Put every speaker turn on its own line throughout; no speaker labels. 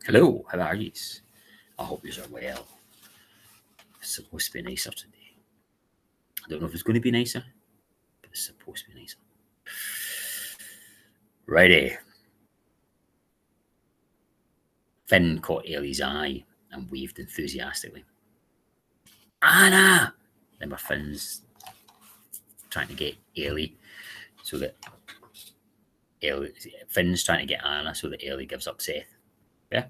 Hello, how are you? I hope you are well. It's supposed to be nicer today. I don't know if it's going to be nicer, but it's supposed to be nicer. Righty. Finn caught Ellie's eye and waved enthusiastically. Anna! Remember, Finn's trying to get Ellie so that Finn's trying to get Anna so that Ellie gives up Seth. Yeah?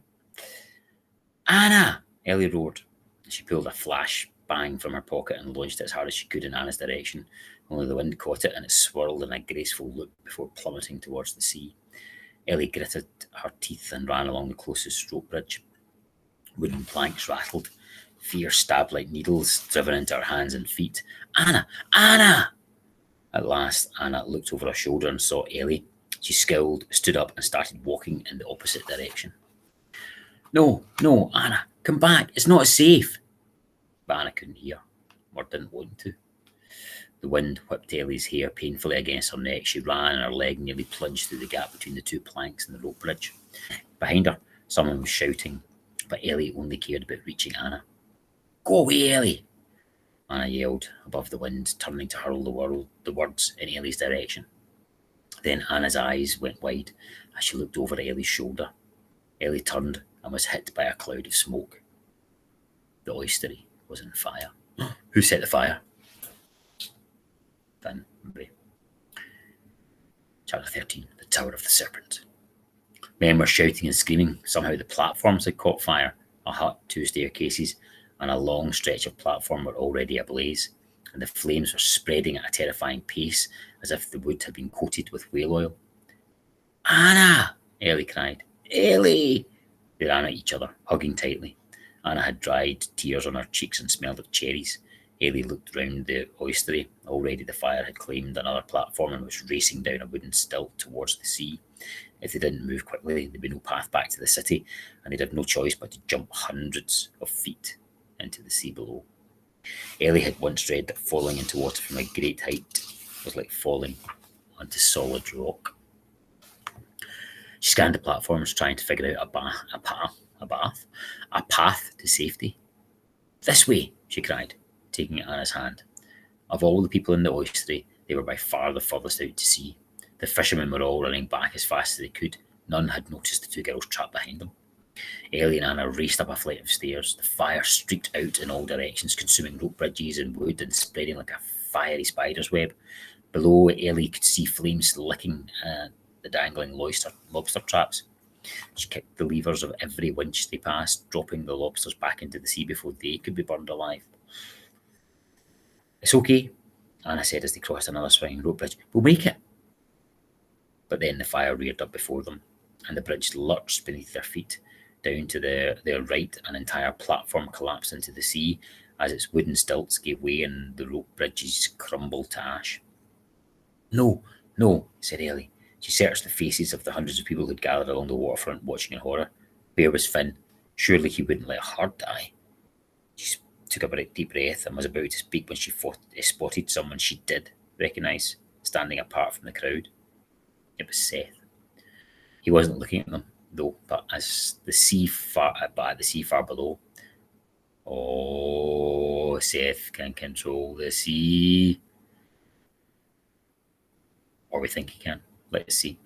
Anna! Ellie roared. She pulled a flash bang from her pocket and launched it as hard as she could in Anna's direction. Only the wind caught it and it swirled in a graceful loop before plummeting towards the sea. Ellie gritted her teeth and ran along the closest rope bridge. Wooden planks rattled. Fear stabbed like needles driven into her hands and feet. Anna! Anna! At last, Anna looked over her shoulder and saw Ellie. She scowled, stood up, and started walking in the opposite direction. No, no, Anna, come back. It's not safe. But Anna couldn't hear, or didn't want to. The wind whipped Ellie's hair painfully against her neck. She ran, and her leg nearly plunged through the gap between the two planks in the rope bridge. Behind her, someone was shouting, but Ellie only cared about reaching Anna. Go away, Ellie! Anna yelled above the wind, turning to hurl the words in Ellie's direction. Then Anna's eyes went wide as she looked over Ellie's shoulder. Ellie turned and was hit by a cloud of smoke. The oystery was on fire. Who set the fire? Finn. Chapter 13, The Tower of the Serpent. Men were shouting and screaming. Somehow the platforms had caught fire. A hut, two staircases, and a long stretch of platform were already ablaze, and the flames were spreading at a terrifying pace as if the wood had been coated with whale oil. Anna! Ellie cried. Ellie! They ran at each other, hugging tightly. Anna had dried tears on her cheeks and smelled of cherries. Ellie looked round the oystery. Already the fire had claimed another platform and was racing down a wooden stilt towards the sea. If they didn't move quickly, there'd be no path back to the city, and they'd have no choice but to jump hundreds of feet into the sea below. Ellie had once read that falling into water from a great height was like falling onto solid rock. She scanned the platforms, trying to figure out a path to safety. This way, she cried, taking Anna's hand. Of all the people in the oystery, they were by far the furthest out to sea. The fishermen were all running back as fast as they could. None had noticed the two girls trapped behind them. Ellie and Anna raced up a flight of stairs. The fire streaked out in all directions, consuming rope bridges and wood and spreading like a fiery spider's web. Below, Ellie could see flames licking the dangling lobster traps. She kicked the levers of every winch they passed, dropping the lobsters back into the sea before they could be burned alive. It's okay, Anna said as they crossed another swinging rope bridge. We'll make it. But then the fire reared up before them, and the bridge lurched beneath their feet. Down to their right, an entire platform collapsed into the sea as its wooden stilts gave way and the rope bridges crumbled to ash. No, no, said Ellie. She searched the faces of the hundreds of people who'd gathered along the waterfront, watching in horror. Where was Finn? Surely he wouldn't let her die. She took a deep breath and was about to speak when she spotted someone she did recognise, standing apart from the crowd. It was Seth. He wasn't looking at them, though, but at the sea far below. Oh, Seth can control the sea. Or we think he can. Let's see.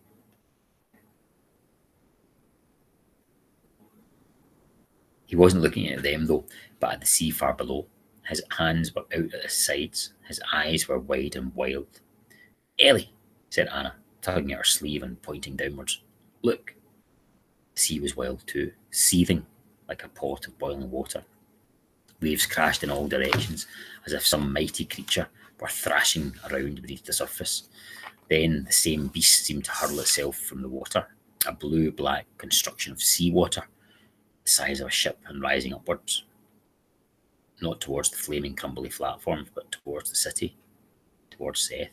He wasn't looking at them, though, but at the sea far below. His hands were out at his sides. His eyes were wide and wild. Ellie, said Anna, tugging at her sleeve and pointing downwards. Look. The sea was wild too, seething like a pot of boiling water. Waves crashed in all directions, as if some mighty creature were thrashing around beneath the surface. Then the same beast seemed to hurl itself from the water, a blue-black construction of seawater, the size of a ship and rising upwards. Not towards the flaming, crumbly platforms, but towards the city, towards Seth.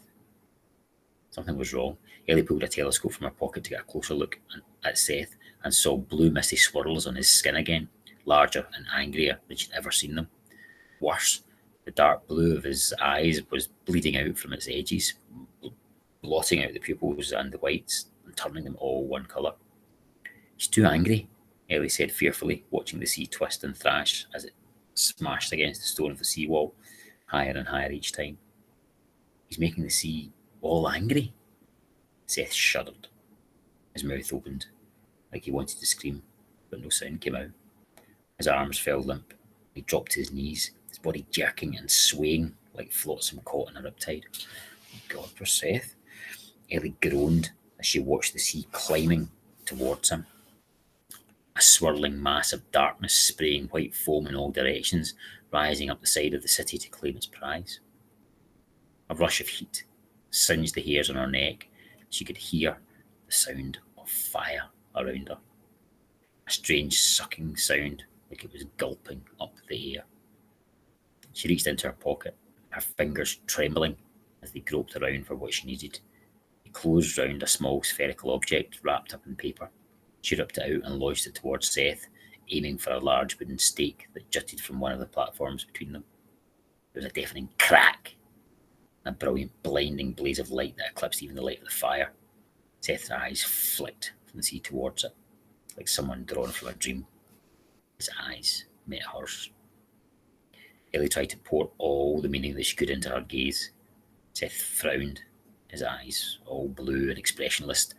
Something was wrong. Ellie pulled a telescope from her pocket to get a closer look at Seth and saw blue misty swirls on his skin again, larger and angrier than she'd ever seen them. Worse, the dark blue of his eyes was bleeding out from its edges, blotting out the pupils and the whites and turning them all one colour. He's too angry, Ellie said fearfully, watching the sea twist and thrash as it smashed against the stone of the seawall, higher and higher each time. He's making the sea all angry. Seth shuddered. His mouth opened, like he wanted to scream, but no sound came out. His arms fell limp. He dropped to his knees, his body jerking and swaying like flotsam caught in a riptide. Oh God, for Seth. Ellie groaned as she watched the sea climbing towards him. A swirling mass of darkness spraying white foam in all directions, rising up the side of the city to claim its prize. A rush of heat singed the hairs on her neck. She could hear the sound of fire around her. A strange sucking sound, like it was gulping up the air. She reached into her pocket, her fingers trembling as they groped around for what she needed. They closed round a small spherical object wrapped up in paper. She ripped it out and launched it towards Seth, aiming for a large wooden stake that jutted from one of the platforms between them. There was a deafening crack, and a brilliant, blinding blaze of light that eclipsed even the light of the fire. Seth's eyes flicked from the sea towards it, like someone drawn from a dream. His eyes met hers. Ellie tried to pour all the meaning that she could into her gaze. Seth frowned, his eyes all blue and expressionless,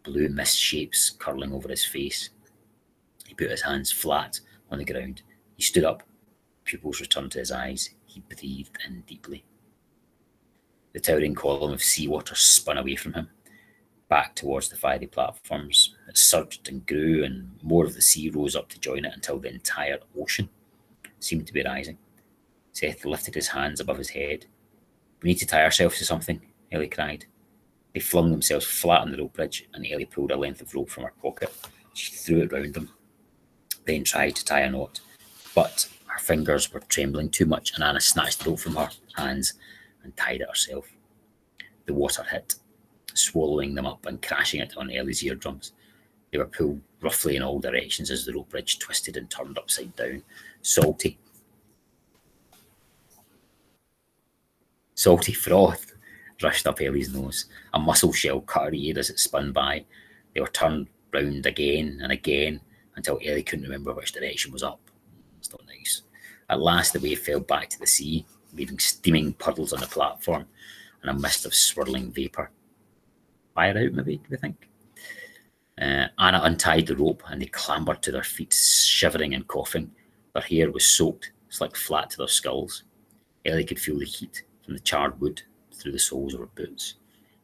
blue mist shapes curling over his face. He put his hands flat on the ground. He stood up, pupils returned to his eyes. He breathed in deeply. The towering column of seawater spun away from him, back towards the fiery platforms. It surged and grew, and more of the sea rose up to join it until the entire ocean seemed to be rising. Seth lifted his hands above his head. "We need to tie ourselves to something," Ellie cried. They flung themselves flat on the rope bridge, and Ellie pulled a length of rope from her pocket. She threw it round them, then tried to tie a knot. But her fingers were trembling too much, and Anna snatched the rope from her hands and tied it herself. The water hit, swallowing them up and crashing it on Ellie's eardrums. They were pulled roughly in all directions as the rope bridge twisted and turned upside down. Salty froth rushed up Ellie's nose. A mussel shell cut her ear as it spun by. They were turned round again and again until Ellie couldn't remember which direction was up. It's not nice. At last the wave fell back to the sea, leaving steaming puddles on the platform and a mist of swirling vapour. Fire out, maybe, do we think? Anna untied the rope and they clambered to their feet, shivering and coughing. Their hair was soaked, slicked flat to their skulls. Ellie could feel the heat from the charred wood through the soles of her boots.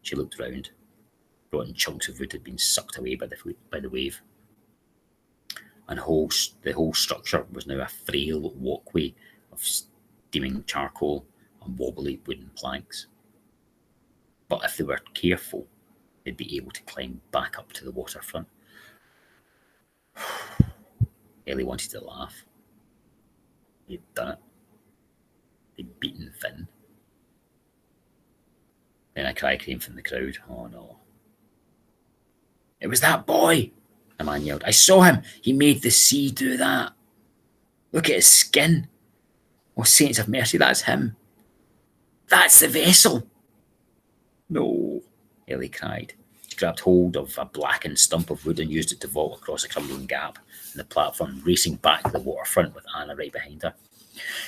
She looked round. Rotten chunks of wood had been sucked away by the wave. And the whole structure was now a frail walkway of steaming charcoal and wobbly wooden planks. But if they were careful, they'd be able to climb back up to the waterfront. Ellie wanted to laugh. They'd done it. They'd beaten Finn. Then a cry came from the crowd. "Oh no. It was that boy!" the man yelled. "I saw him! He made the sea do that! Look at his skin! Oh, saints of mercy, that's him! That's the vessel!" "No," Ellie cried. She grabbed hold of a blackened stump of wood and used it to vault across a crumbling gap in the platform, racing back to the waterfront with Anna right behind her.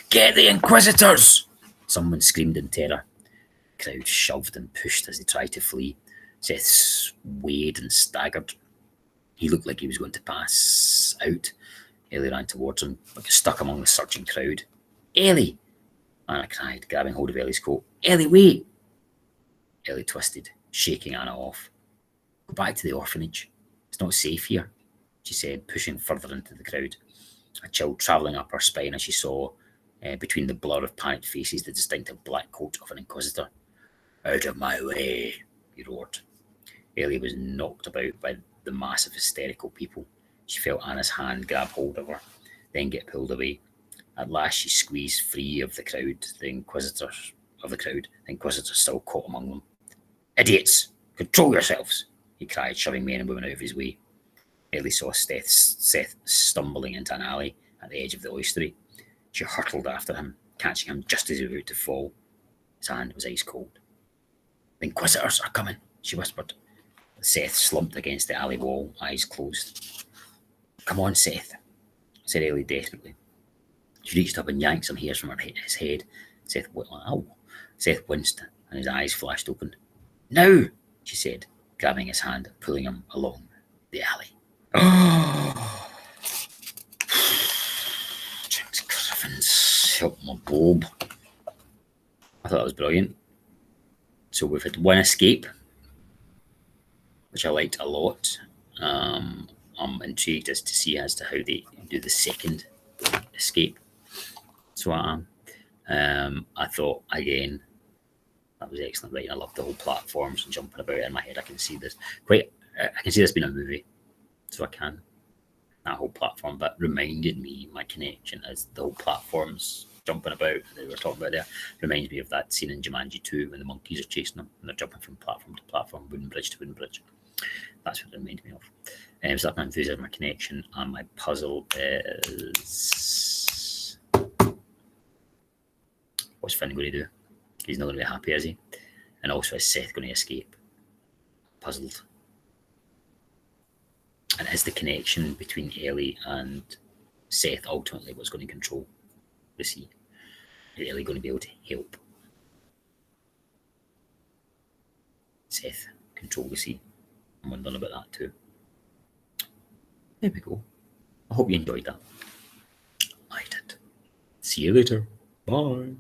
"Get the Inquisitors!" someone screamed in terror. The crowd shoved and pushed as they tried to flee. Seth swayed and staggered. He looked like he was going to pass out. Ellie ran towards him, but got stuck among the surging crowd. "Ellie!" Anna cried, grabbing hold of Ellie's coat. "Ellie, wait!" Ellie twisted, shaking Anna off. "Go back to the orphanage. It's not safe here," she said, pushing further into the crowd. A chill travelling up her spine as she saw, between the blur of panicked faces, the distinctive black coat of an Inquisitor. "Out of my way," he roared. Ellie was knocked about by the mass of hysterical people. She felt Anna's hand grab hold of her, then get pulled away. At last she squeezed free of the crowd. The Inquisitor still caught among them. "Idiots! Control yourselves!" he cried, shoving men and women out of his way. Ellie saw Seth stumbling into an alley at the edge of the oystery. She hurtled after him, catching him just as he was about to fall. His hand was ice cold. "The Inquisitors are coming," she whispered. Seth slumped against the alley wall, eyes closed. Come on, Seth, said Ellie desperately. She reached up and yanked some hairs from his head. Seth, ow. Seth winced and his eyes flashed open. Now, she said, grabbing his hand, pulling him along the alley. James Griffins, help my Bob. I thought that was brilliant. So we've had one escape, which I liked a lot. I'm intrigued as to see as to how they do the second escape. So I am. I thought again that was excellent. Right, I love the whole platforms and jumping about in my head. I can see this I can see this being a movie, so I can. That whole platform, but reminded me my connection as the whole platforms jumping about that we were talking about there reminds me of that scene in Jumanji 2 when the monkeys are chasing them and they're jumping from platform to platform, wooden bridge to wooden bridge. That's what it reminded me of. So that's my enthusiasm, my connection, and my puzzle is what's Finn going to do? He's not going to be happy, is he? And also, is Seth going to escape? Puzzled. And is the connection between Ellie and Seth ultimately what's going to control the sea? Is Ellie going to be able to help Seth control the sea? I'm wondering about that too. There we go. I hope you enjoyed that. I did. See you later. Bye.